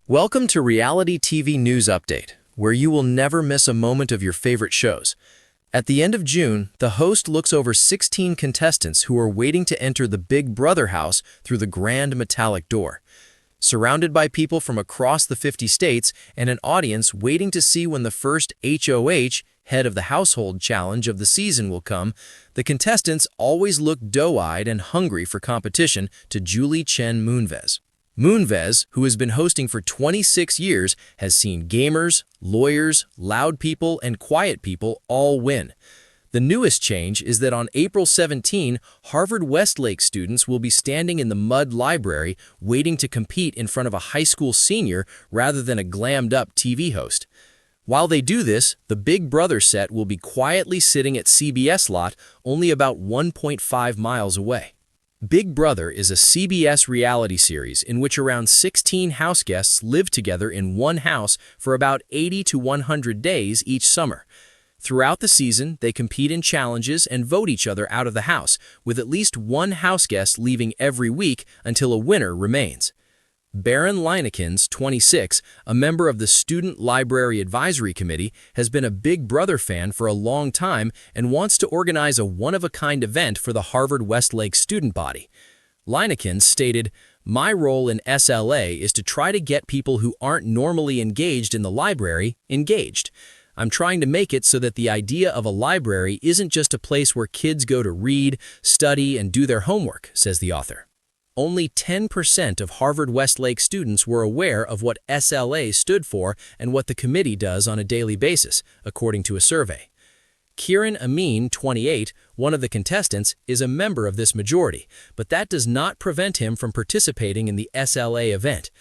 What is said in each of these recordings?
Welcome to Reality TV News Update, where you will never miss a moment of your favorite shows. At the end of June, the host looks over 16 contestants who are waiting to enter the Big Brother house through the grand metallic door. Surrounded by people from across the 50 states and an audience waiting to see when the first HOH, Head of the Household Challenge of the season will come, the contestants always look doe-eyed and hungry for competition to Julie Chen Moonves. Moonves, who has been hosting for 26 years, has seen gamers, lawyers, loud people, and quiet people all win. The newest change is that on April 17, Harvard Westlake students will be standing in the Mudd Library waiting to compete in front of a high school senior rather than a glammed-up TV host. While they do this, the Big Brother set will be quietly sitting at CBS lot only about 1.5 miles away. Big Brother is a CBS reality series in which around 16 house guests live together in one house for about 80 to 100 days each summer. Throughout the season, they compete in challenges and vote each other out of the house, with at least one house guest leaving every week until a winner remains. Baron Leinekens, 26, a member of the Student Library Advisory Committee, has been a Big Brother fan for a long time and wants to organize a one-of-a-kind event for the Harvard Westlake student body. Leinekens stated, "My role in SLA is to try to get people who aren't normally engaged in the library engaged. I'm trying to make it so that the idea of a library isn't just a place where kids go to read, study, and do their homework," says the author. Only 10% of Harvard Westlake students were aware of what SLA stood for and what the committee does on a daily basis, according to a survey. Kieran Amin, 28, one of the contestants, is a member of this majority, but that does not prevent him from participating in the SLA event.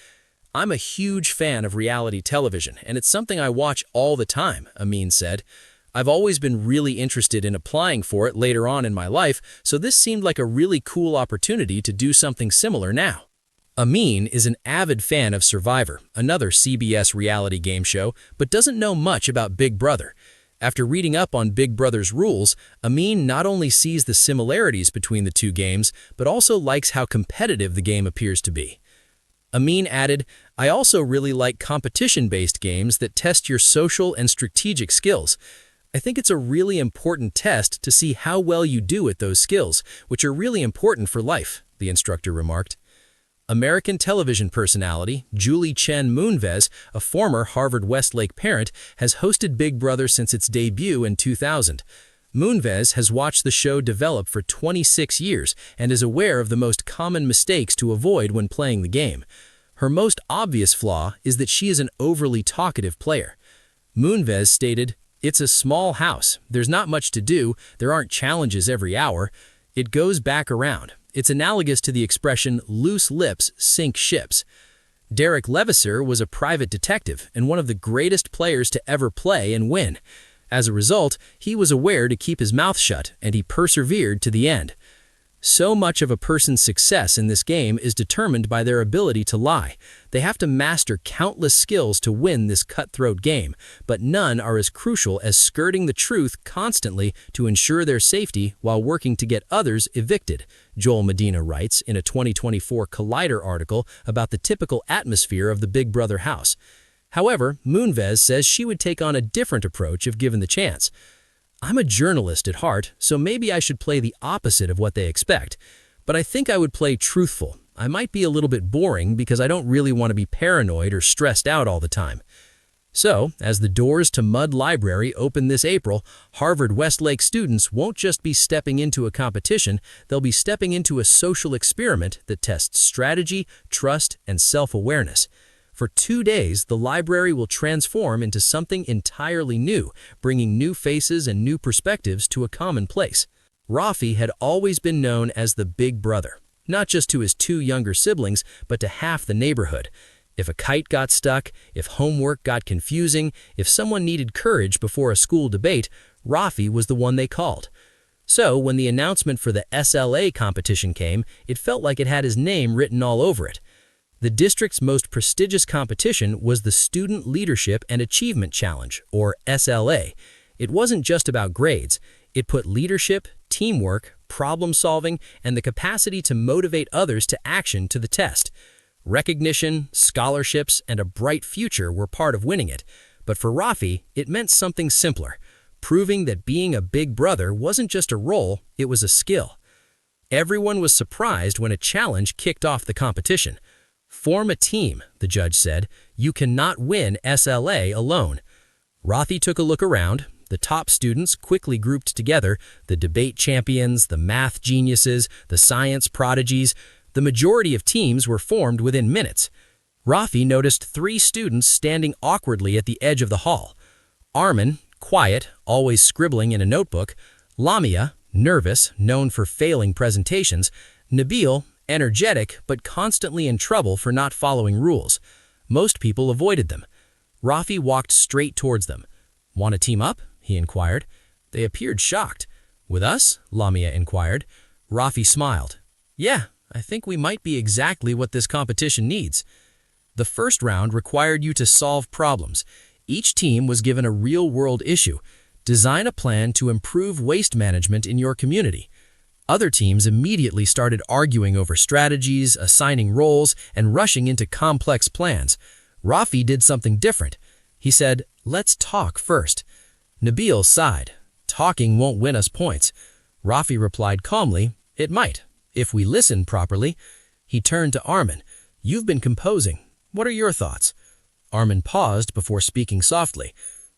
"I'm a huge fan of reality television, and it's something I watch all the time," Amin said. "I've always been really interested in applying for it later on in my life, so this seemed like a really cool opportunity to do something similar now." Amin is an avid fan of Survivor, another CBS reality game show, but doesn't know much about Big Brother. After reading up on Big Brother's rules, Amin not only sees the similarities between the two games, but also likes how competitive the game appears to be. Amin added, "I also really like competition-based games that test your social and strategic skills. I think it's a really important test to see how well you do at those skills, which are really important for life," the instructor remarked. American television personality Julie Chen Moonves, a former Harvard Westlake parent, has hosted Big Brother since its debut in 2000. Moonves has watched the show develop for 26 years and is aware of the most common mistakes to avoid when playing the game. Her most obvious flaw is that she is an overly talkative player. Moonves stated, "It's a small house. There's not much to do. There aren't challenges every hour. It goes back around. It's analogous to the expression, 'loose lips sink ships.'" Derek Levasseur was a private detective and one of the greatest players to ever play and win. As a result, he was aware to keep his mouth shut, and he persevered to the end. So much of a person's success in this game is determined by their ability to lie. They have to master countless skills to win this cutthroat game, but none are as crucial as skirting the truth constantly to ensure their safety while working to get others evicted, Joel Medina writes in a 2024 Collider article about the typical atmosphere of the Big Brother house. However, Moonves says she would take on a different approach if given the chance. "I'm a journalist at heart, so maybe I should play the opposite of what they expect. But I think I would play truthful. I might be a little bit boring because I don't really want to be paranoid or stressed out all the time." So, as the doors to Mudd Library open this April, Harvard Westlake students won't just be stepping into a competition, they'll be stepping into a social experiment that tests strategy, trust, and self-awareness. For 2 days, the library will transform into something entirely new, bringing new faces and new perspectives to a common place. Rafi had always been known as the Big Brother, not just to his 2 younger siblings, but to half the neighborhood. If a kite got stuck, if homework got confusing, if someone needed courage before a school debate, Rafi was the one they called. So, when the announcement for the SLA competition came, it felt like it had his name written all over it. The district's most prestigious competition was the Student Leadership and Achievement Challenge, or SLA. It wasn't just about grades. It put leadership, teamwork, problem-solving, and the capacity to motivate others to action to the test. Recognition, scholarships, and a bright future were part of winning it. But for Rafi, it meant something simpler, proving that being a big brother wasn't just a role, it was a skill. Everyone was surprised when a challenge kicked off the competition. "Form a team," the judge said. "You cannot win SLA alone." Rafi took a look around. The top students quickly grouped together, the debate champions, the math geniuses, the science prodigies. The majority of teams were formed within minutes. Rafi noticed 3 students standing awkwardly at the edge of the hall. Armin, quiet, always scribbling in a notebook. Lamia, nervous, known for failing presentations. Nabil, energetic but constantly in trouble for not following rules. Most people avoided them. Rafi walked straight towards them. "Want to team up?" he inquired. They appeared shocked. "With us?" Lamia inquired. Rafi smiled. "Yeah, I think we might be exactly what this competition needs." The first round required you to solve problems. Each team was given a real-world issue. Design a plan to improve waste management in your community. Other teams immediately started arguing over strategies, assigning roles, and rushing into complex plans. Rafi did something different. He said, "Let's talk first." Nabil sighed. "Talking won't win us points." Rafi replied calmly, "It might, if we listen properly." He turned to Armin. "You've been composing. What are your thoughts?" Armin paused before speaking softly.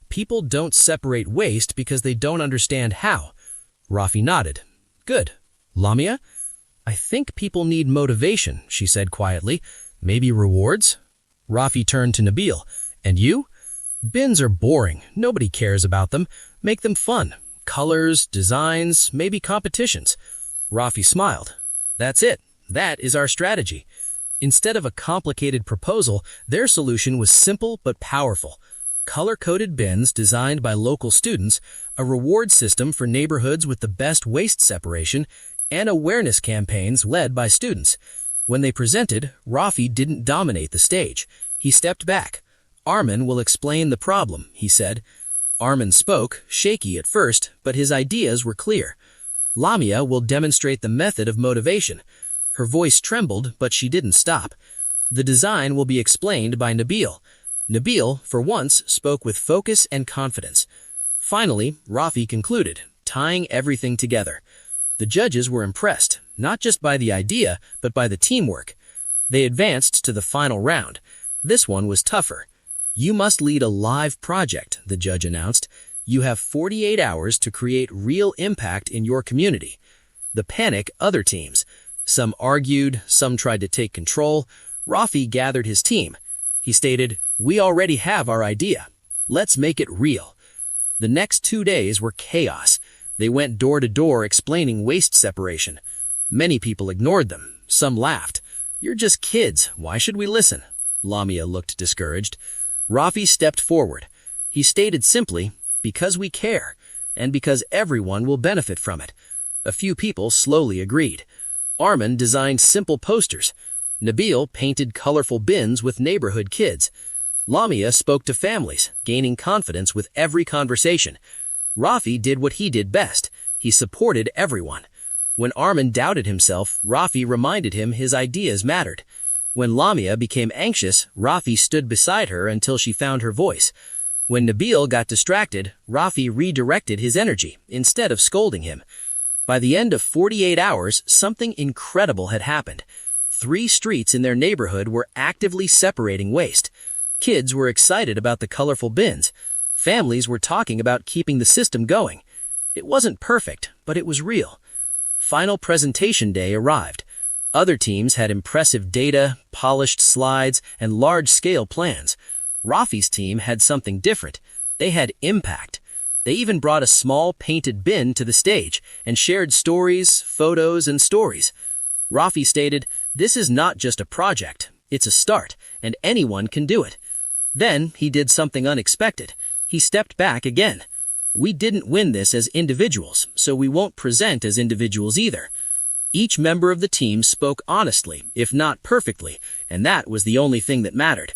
"People don't separate waste because they don't understand how." Rafi nodded. "Good. Lamia?" "I think people need motivation," she said quietly. "Maybe rewards?" Rafi turned to Nabil. "And you?" "Bins are boring. Nobody cares about them. Make them fun. Colors, designs, maybe competitions." Rafi smiled. "That's it. That is our strategy." Instead of a complicated proposal, their solution was simple but powerful. Color-coded bins designed by local students, a reward system for neighborhoods with the best waste separation, and awareness campaigns led by students. When they presented, Rafi didn't dominate the stage. He stepped back. "Armin will explain the problem," he said. Armin spoke, shaky at first, but his ideas were clear. "Lamia will demonstrate the method of motivation." Her voice trembled, but she didn't stop. "The design will be explained by Nabil." Nabil, for once, spoke with focus and confidence. Finally, Rafi concluded, tying everything together. The judges were impressed, not just by the idea, but by the teamwork. They advanced to the final round. This one was tougher. "You must lead a live project," the judge announced. "You have 48 hours to create real impact in your community." The panic other teams. Some argued, some tried to take control. Rafi gathered his team. He stated, "We already have our idea. Let's make it real." The next 2 days were chaos. They went door to door explaining waste separation. Many people ignored them. Some laughed. "You're just kids. Why should we listen?" Lamia looked discouraged. Rafi stepped forward. He stated simply, "Because we care, and because everyone will benefit from it." A few people slowly agreed. Armin designed simple posters. Nabil painted colorful bins with neighborhood kids. Lamia spoke to families, gaining confidence with every conversation. Rafi did what he did best. He supported everyone. When Armin doubted himself, Rafi reminded him his ideas mattered. When Lamia became anxious, Rafi stood beside her until she found her voice. When Nabil got distracted, Rafi redirected his energy instead of scolding him. By the end of 48 hours, something incredible had happened. 3 streets in their neighborhood were actively separating waste. Kids were excited about the colorful bins. Families were talking about keeping the system going. It wasn't perfect, but it was real. Final presentation day arrived. Other teams had impressive data, polished slides, and large-scale plans. Rafi's team had something different. They had impact. They even brought a small painted bin to the stage and shared stories, photos, and stories. Rafi stated, "This is not just a project. It's a start, and anyone can do it." Then he did something unexpected. He stepped back again. "We didn't win this as individuals, so we won't present as individuals either." Each member of the team spoke honestly, if not perfectly, and that was the only thing that mattered.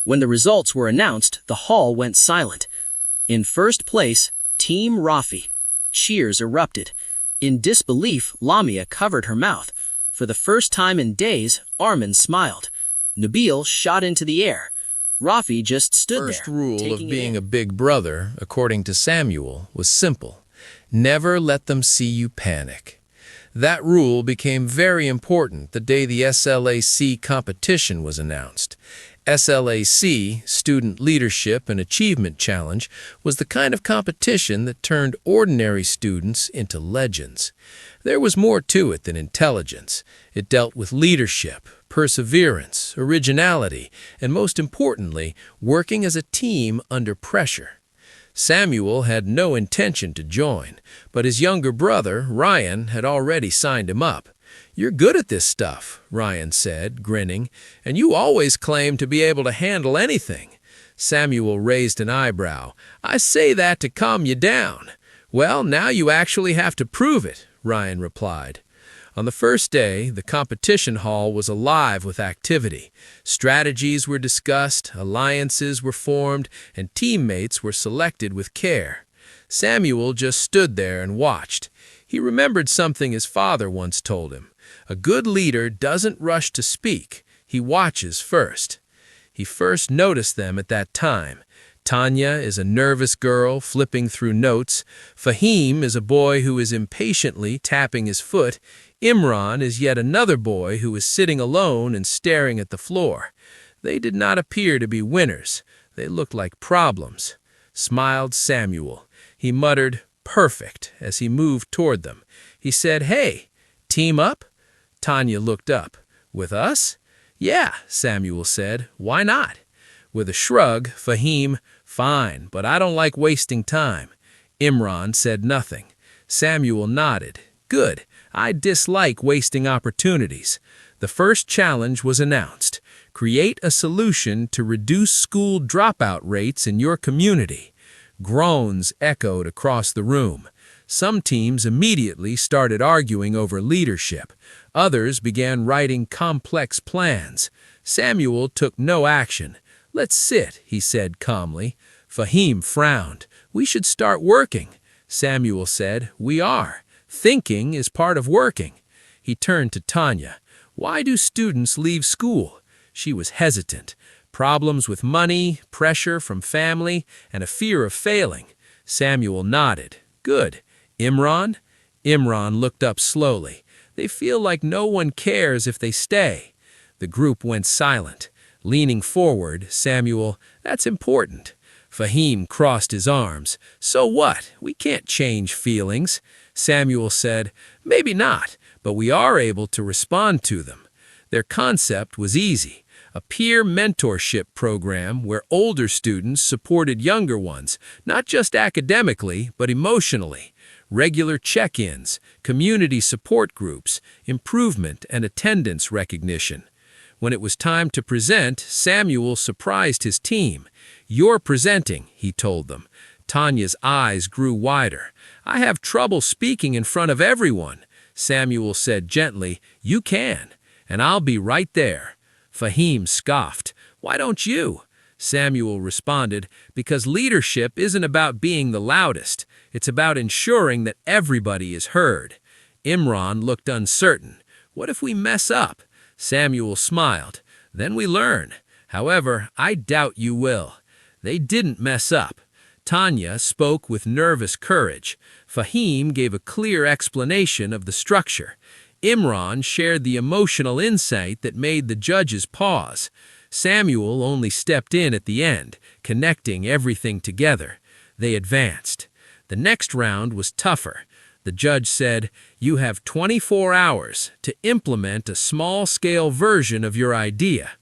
When the results were announced, the hall went silent. In first place, Team Rafi. Cheers erupted. In disbelief, Lamia covered her mouth. For the first time in days, Armin smiled. Nabil shot into the air. Rafi just stood there. First rule of taking it being in. a big brother, according to Samuel, was simple. Never let them see you panic. That rule became very important the day the SLAC competition was announced. SLAC, Student Leadership and Achievement Challenge, was the kind of competition that turned ordinary students into legends. There was more to it than intelligence. It dealt with leadership, perseverance, originality, and most importantly, working as a team under pressure. Samuel had no intention to join, but his younger brother, Ryan, had already signed him up. "You're good at this stuff," Ryan said, grinning, "and you always claim to be able to handle anything." Samuel raised an eyebrow. "I say that to calm you down." "Well, now you actually have to prove it," Ryan replied. On the first day, the competition hall was alive with activity. Strategies were discussed, alliances were formed, and teammates were selected with care. Samuel just stood there and watched. He remembered something his father once told him. A good leader doesn't rush to speak, he watches first. He first noticed them at that time. Tanya is a nervous girl flipping through notes. Fahim is a boy who is impatiently tapping his foot. Imran is yet another boy who is sitting alone and staring at the floor. They did not appear to be winners. They looked like problems. Smiled Samuel. He muttered, "Perfect," as he moved toward them. He said, "Hey, team up?" Tanya looked up. "With us?" "Yeah," Samuel said. "Why not?" With a shrug, Fahim, "Fine, but I don't like wasting time." Imran said nothing. Samuel nodded. "Good. I dislike wasting opportunities." The first challenge was announced. Create a solution to reduce school dropout rates in your community. Groans echoed across the room. Some teams immediately started arguing over leadership. Others began writing complex plans. Samuel took no action. "Let's sit," he said calmly. Fahim frowned. "We should start working." Samuel said, "We are. Thinking is part of working." He turned to Tanya. "Why do students leave school?" She was hesitant. Problems with money, pressure from family, and a fear of failing. Samuel nodded. "Good. Imran?" Imran looked up slowly. "They feel like no one cares if they stay." The group went silent. Leaning forward, Samuel, "That's important." Fahim crossed his arms. "So what? We can't change feelings." Samuel said, "Maybe not, but we are able to respond to them." Their concept was easy. A peer mentorship program where older students supported younger ones, not just academically, but emotionally. Regular check-ins, community support groups, improvement and attendance recognition. When it was time to present, Samuel surprised his team. "You're presenting," he told them. Tanya's eyes grew wider. "I have trouble speaking in front of everyone." Samuel said gently, "You can, and I'll be right there." Fahim scoffed. "Why don't you?" Samuel responded, "Because leadership isn't about being the loudest. It's about ensuring that everybody is heard." Imran looked uncertain. "What if we mess up?" Samuel smiled. "Then we learn. However, I doubt you will." They didn't mess up. Tanya spoke with nervous courage. Fahim gave a clear explanation of the structure. Imran shared the emotional insight that made the judges pause. Samuel only stepped in at the end, connecting everything together. They advanced. The next round was tougher. The judge said, "You have 24 hours to implement a small-scale version of your idea."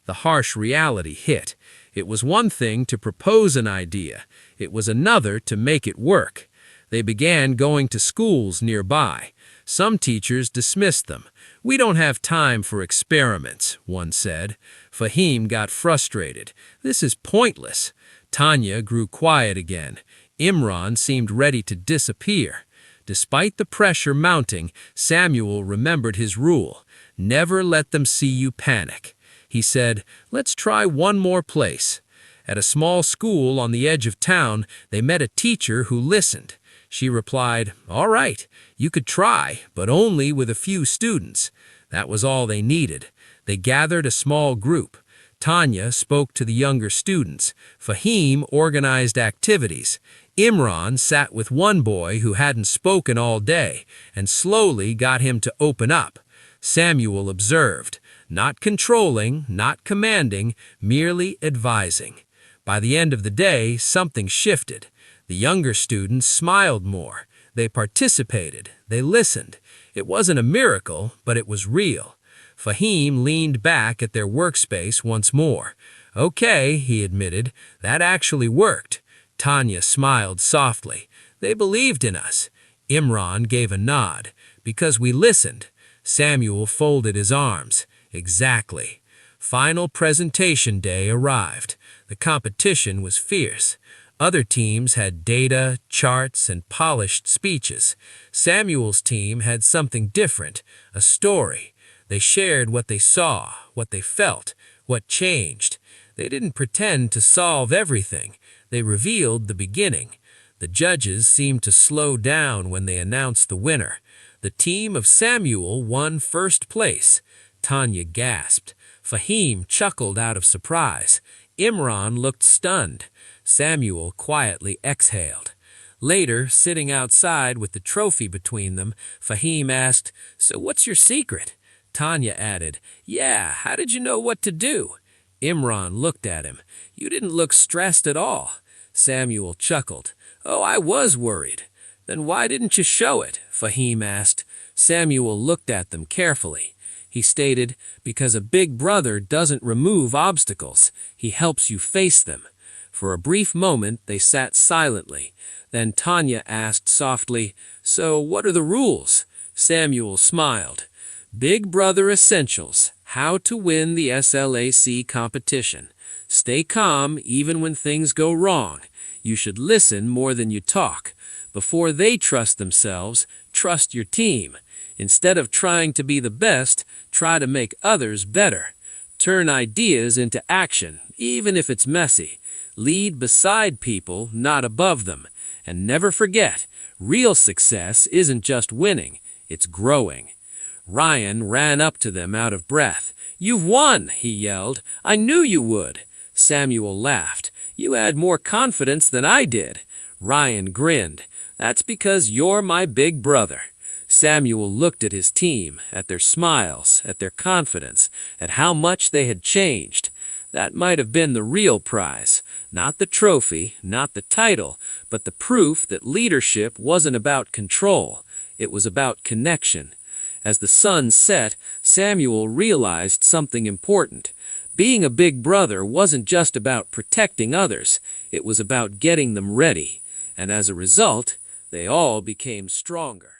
The harsh reality hit. It was one thing to propose an idea. It was another to make it work. They began going to schools nearby. Some teachers dismissed them. "We don't have time for experiments," one said. Fahim got frustrated. "This is pointless." Tanya grew quiet again. Imran seemed ready to disappear. Despite the pressure mounting, Samuel remembered his rule. Never let them see you panic. He said, "Let's try one more place." At a small school on the edge of town, they met a teacher who listened. She replied, "All right, you could try, but only with a few students." That was all they needed. They gathered a small group. Tanya spoke to the younger students. Fahim organized activities. Imran sat with one boy who hadn't spoken all day and slowly got him to open up. Samuel observed, not controlling, not commanding, merely advising. By the end of the day, something shifted. The younger students smiled more. They participated. They listened. It wasn't a miracle, but it was real. Fahim leaned back at their workspace once more. "Okay," he admitted, "that actually worked." Tanya smiled softly. "They believed in us." Imran gave a nod. "Because we listened." Samuel folded his arms. "Exactly." Final presentation day arrived. The competition was fierce. Other teams had data, charts, and polished speeches. Samuel's team had something different, a story. They shared what they saw, what they felt, what changed. They didn't pretend to solve everything. They revealed the beginning. The judges seemed to slow down when they announced the winner. The team of Samuel won first place. Tanya gasped. Fahim chuckled out of surprise. Imran looked stunned. Samuel quietly exhaled. Later, sitting outside with the trophy between them, Fahim asked, "So what's your secret?" Tanya added, "Yeah, how did you know what to do?" Imran looked at him. "You didn't look stressed at all." Samuel chuckled. "Oh, I was worried." "Then why didn't you show it?" Fahim asked. Samuel looked at them carefully. He stated, "Because a big brother doesn't remove obstacles. He helps you face them." For a brief moment, they sat silently. Then Tanya asked softly, "So what are the rules?" Samuel smiled. "Big Brother Essentials, how to win the SLAC competition. Stay calm even when things go wrong. You should listen more than you talk. Before they trust themselves, trust your team. Instead of trying to be the best, try to make others better. Turn ideas into action, even if it's messy. Lead beside people, not above them. And never forget, real success isn't just winning, it's growing." Ryan ran up to them out of breath. "You've won," he yelled. "I knew you would." Samuel laughed. "You had more confidence than I did." Ryan grinned. "That's because you're my big brother." Samuel looked at his team, at their smiles, at their confidence, at how much they had changed. That might have been the real prize. Not the trophy, not the title, but the proof that leadership wasn't about control. It was about connection. As the sun set, Samuel realized something important. Being a big brother wasn't just about protecting others. It was about getting them ready. And as a result, they all became stronger.